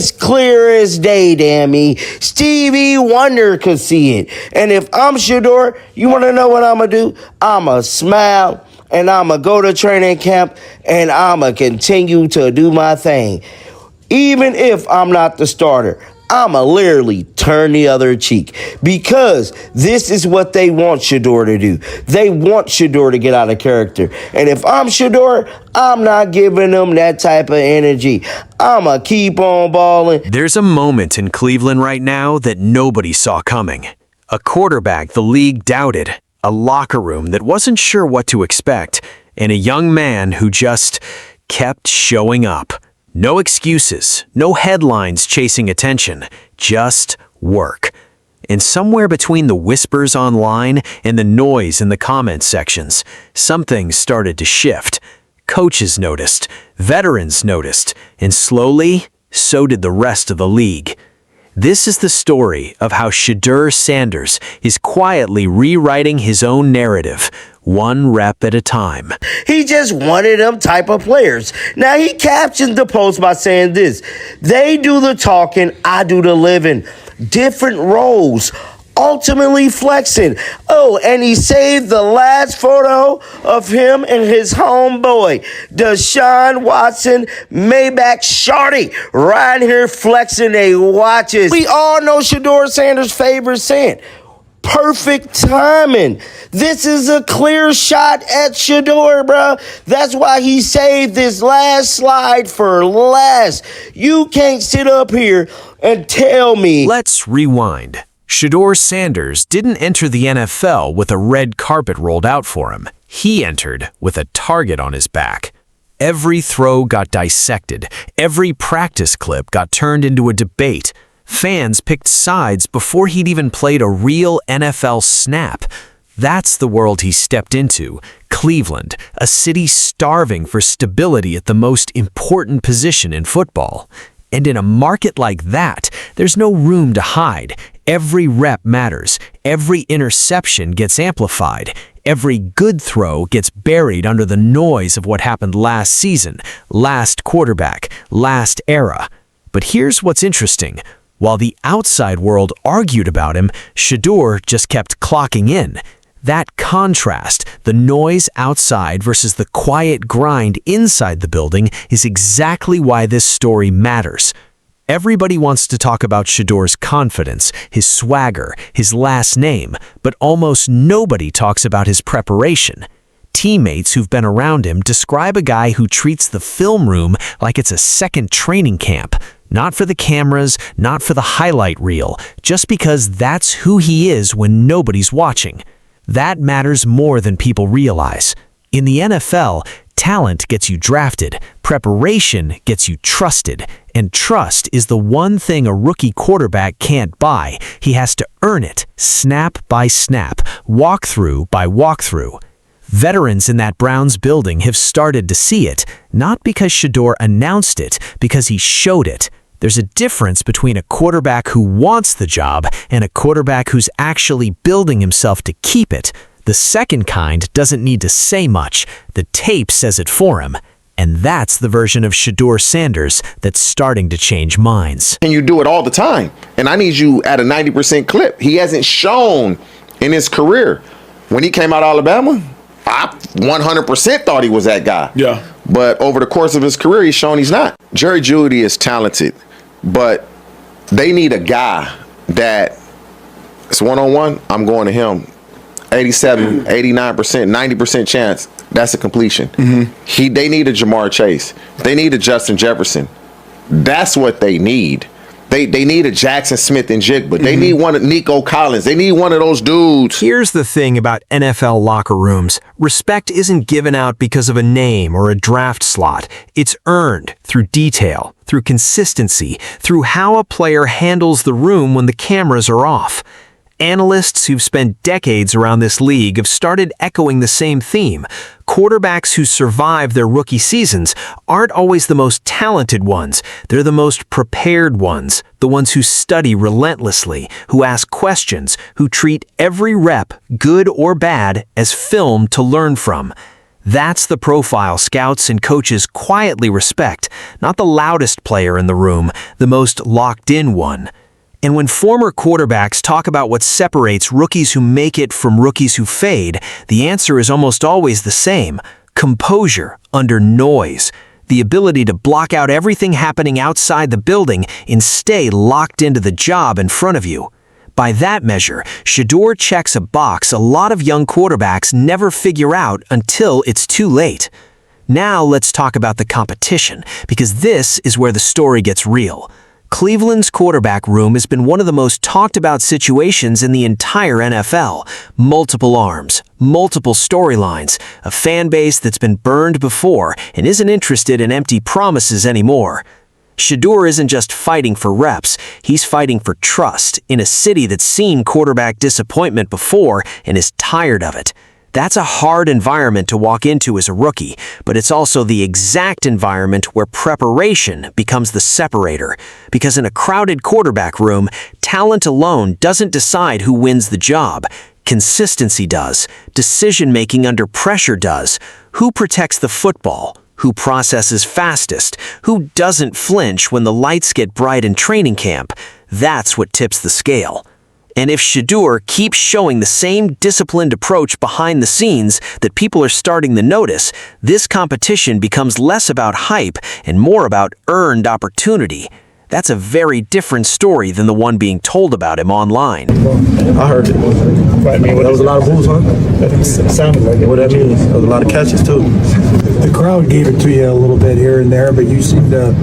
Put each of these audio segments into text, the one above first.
It's clear as day, dammy. Stevie Wonder could see it. And if I'm Shedeur, you want to know what I'm going to do? I'm going to smile, and I'm going to go to training camp, and I'm going to continue to do my thing. Even if I'm not the starter, I'ma literally turn the other cheek, because this is what they want Shedeur to do. They want Shedeur to get out of character. And if I'm Shedeur, I'm not giving them that type of energy. I'ma keep on balling. There's a moment in Cleveland right now that nobody saw coming. A quarterback the league doubted, a locker room that wasn't sure what to expect, and a young man who just kept showing up. No excuses, no headlines chasing attention, just work. And somewhere between the whispers online and the noise in the comment sections, something started to shift. Coaches noticed, veterans noticed, and slowly, so did the rest of the league. This is the story of how Shedeur Sanders is quietly rewriting his own narrative, one rep at a time. He just wanted them type of players. Now, he captioned the post by saying this: they do the talking, I do the living. Different roles, ultimately flexing. Oh, and he saved the last photo of him and his homeboy, Deshaun Watson, Maybach Shorty, right here flexing they watches. We all know Shedeur Sanders' favorite saying: perfect timing. This is a clear shot at Shedeur, bro. That's why he saved this last slide for last. You can't sit up here and tell me. Let's rewind. Shedeur Sanders didn't enter the NFL with a red carpet rolled out for him. He entered with a target on his back. Every throw got dissected. Every practice clip got turned into a debate. Fans picked sides before he'd even played a real NFL snap. That's the world he stepped into. Cleveland, a city starving for stability at the most important position in football. And in a market like that, there's no room to hide. Every rep matters. Every interception gets amplified. Every good throw gets buried under the noise of what happened last season, last quarterback, last era. But here's what's interesting. While the outside world argued about him, Shedeur just kept clocking in. That contrast, the noise outside versus the quiet grind inside the building, is exactly why this story matters. Everybody wants to talk about Shedeur's confidence, his swagger, his last name, but almost nobody talks about his preparation. Teammates who've been around him describe a guy who treats the film room like it's a second training camp. Not for the cameras, not for the highlight reel, just because that's who he is when nobody's watching. That matters more than people realize. In the NFL, talent gets you drafted, preparation gets you trusted, and trust is the one thing a rookie quarterback can't buy. He has to earn it, snap by snap, walkthrough by walkthrough. Veterans in that Browns building have started to see it, not because Shedeur announced it, because he showed it. There's a difference between a quarterback who wants the job and a quarterback who's actually building himself to keep it. The second kind doesn't need to say much. The tape says it for him. And that's the version of Shedeur Sanders that's starting to change minds. And you do it all the time. And I need you at a 90% clip. He hasn't shown in his career. When he came out of Alabama, I 100% thought he was that guy. Yeah. But over the course of his career, he's shown he's not. Jeudy is talented, but they need a guy that it's one-on-one. I'm going to him. 87, 89%, 90% chance. That's a completion. Mm-hmm. They need a Jamar Chase. They need a Justin Jefferson. That's what they need. They need a Jackson Smith and Jigba. They need one of Nico Collins. They need one of those dudes. Here's the thing about NFL locker rooms. Respect isn't given out because of a name or a draft slot. It's earned through detail, through consistency, through how a player handles the room when the cameras are off. Analysts who've spent decades around this league have started echoing the same theme. Quarterbacks who survive their rookie seasons aren't always the most talented ones. They're the most prepared ones, the ones who study relentlessly, who ask questions, who treat every rep, good or bad, as film to learn from. That's the profile scouts and coaches quietly respect, not the loudest player in the room, the most locked-in one. And when former quarterbacks talk about what separates rookies who make it from rookies who fade, the answer is almost always the same: composure under noise. The ability to block out everything happening outside the building and stay locked into the job in front of you. By that measure, Shedeur checks a box a lot of young quarterbacks never figure out until it's too late. Now let's talk about the competition, because this is where the story gets real. Cleveland's quarterback room has been one of the most talked about situations in the entire NFL. Multiple arms, multiple storylines, a fan base that's been burned before and isn't interested in empty promises anymore. Shedeur isn't just fighting for reps, he's fighting for trust in a city that's seen quarterback disappointment before and is tired of it. That's a hard environment to walk into as a rookie, but it's also the exact environment where preparation becomes the separator. Because in a crowded quarterback room, talent alone doesn't decide who wins the job. Consistency does. Decision-making under pressure does. Who protects the football? Who processes fastest? Who doesn't flinch when the lights get bright in training camp? That's what tips the scale. And if Shedeur keeps showing the same disciplined approach behind the scenes that people are starting to notice, this competition becomes less about hype and more about earned opportunity. That's a very different story than the one being told about him online. I heard it. But I mean, That was a lot of moves, huh? It sounded like it. What that means? There was a lot of catches, too. The crowd gave it to you a little bit here and there, but you seemed to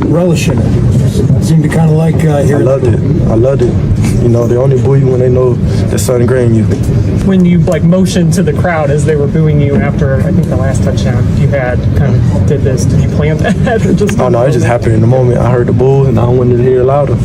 relish in it. Seemed to kind of like I hearing loved it. I loved it. You know, they only boo you when they know there's something great in you. When you motioned to the crowd as they were booing you after, I think, the last touchdown you had kind of did this, did you plan that? Or just Oh, no, it just happened in the moment. I heard the boo, and I wanted to hear it louder.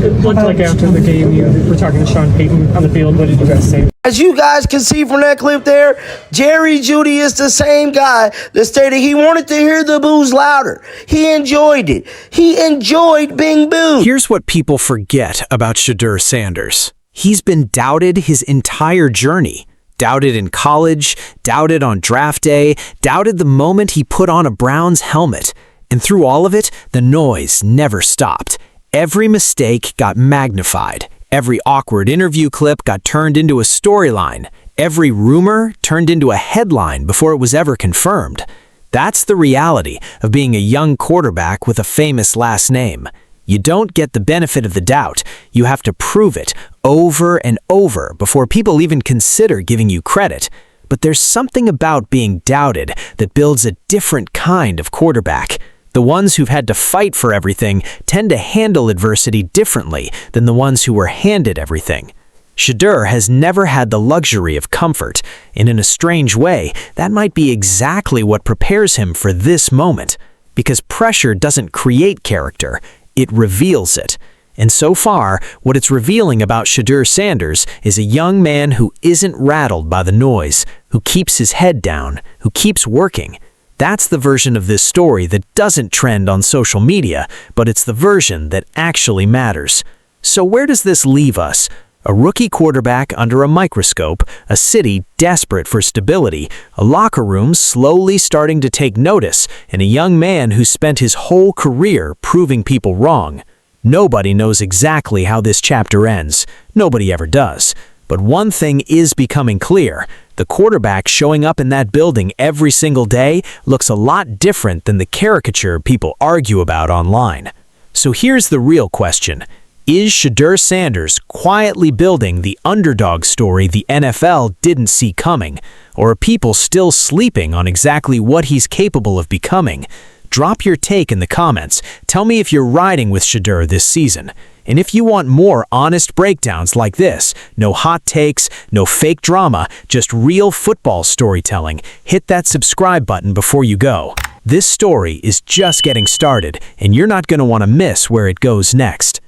It looked like after the game you were talking to Sean Payton on the field. What did you guys say? As you guys can see from that clip there, Jeudy is the same guy that stated he wanted to hear the boos louder. He enjoyed it. He enjoyed being booed. Here's what people forget about Shedeur Sanders. He's been doubted his entire journey. Doubted in college, doubted on draft day, doubted the moment he put on a Browns helmet. And through all of it, the noise never stopped. Every mistake got magnified. Every awkward interview clip got turned into a storyline. Every rumor turned into a headline before it was ever confirmed. That's the reality of being a young quarterback with a famous last name. You don't get the benefit of the doubt. You have to prove it over and over before people even consider giving you credit. But there's something about being doubted that builds a different kind of quarterback. The ones who've had to fight for everything tend to handle adversity differently than the ones who were handed everything. Shedeur has never had the luxury of comfort, and in a strange way, that might be exactly what prepares him for this moment. Because pressure doesn't create character, it reveals it. And so far, what it's revealing about Shedeur Sanders is a young man who isn't rattled by the noise, who keeps his head down, who keeps working. That's the version of this story that doesn't trend on social media, but it's the version that actually matters. So where does this leave us? A rookie quarterback under a microscope, a city desperate for stability, a locker room slowly starting to take notice, and a young man who spent his whole career proving people wrong. Nobody knows exactly how this chapter ends. Nobody ever does. But one thing is becoming clear. The quarterback showing up in that building every single day looks a lot different than the caricature people argue about online. So here's the real question. Is Shedeur Sanders quietly building the underdog story the NFL didn't see coming? Or are people still sleeping on exactly what he's capable of becoming? Drop your take in the comments. Tell me if you're riding with Shedeur this season. And if you want more honest breakdowns like this, no hot takes, no fake drama, just real football storytelling, hit that subscribe button before you go. This story is just getting started, and you're not going to want to miss where it goes next.